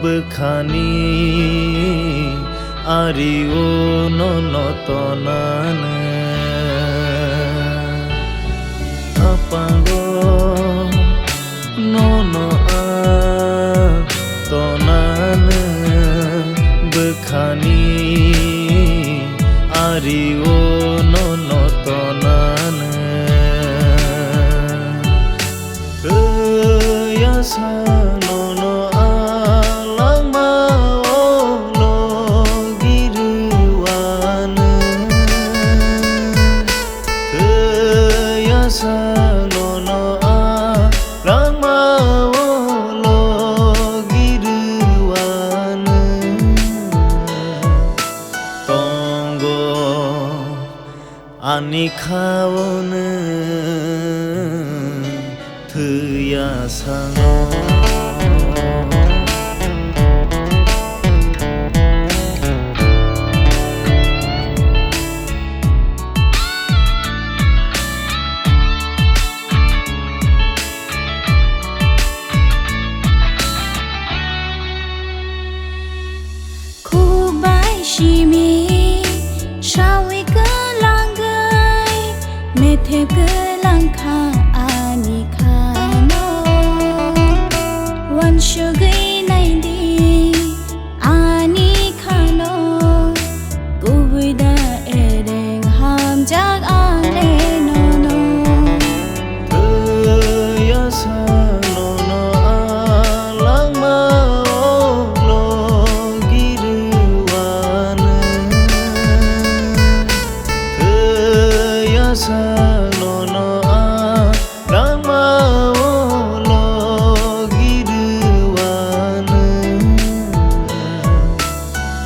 bkhani ari ono notonan apango nono a tonan bkhani ari ono notonan nono alang mau lo giruan yasa nono alang mau lo giruan tonggo ani khawon thuyasang Shimi shawi kelangai mete kelangka ani khano wan shugai naidi ani khano kubuida ereng ham jag ale no no yasa nono alang mau lo yasa nono alang mau lo giruan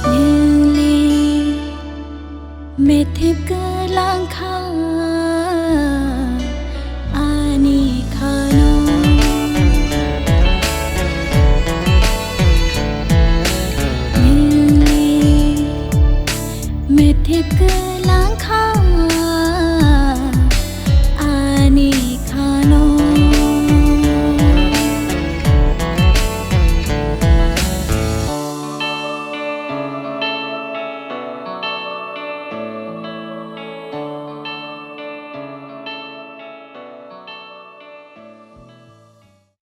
nili methep kelangka ani khano nili methep kelangka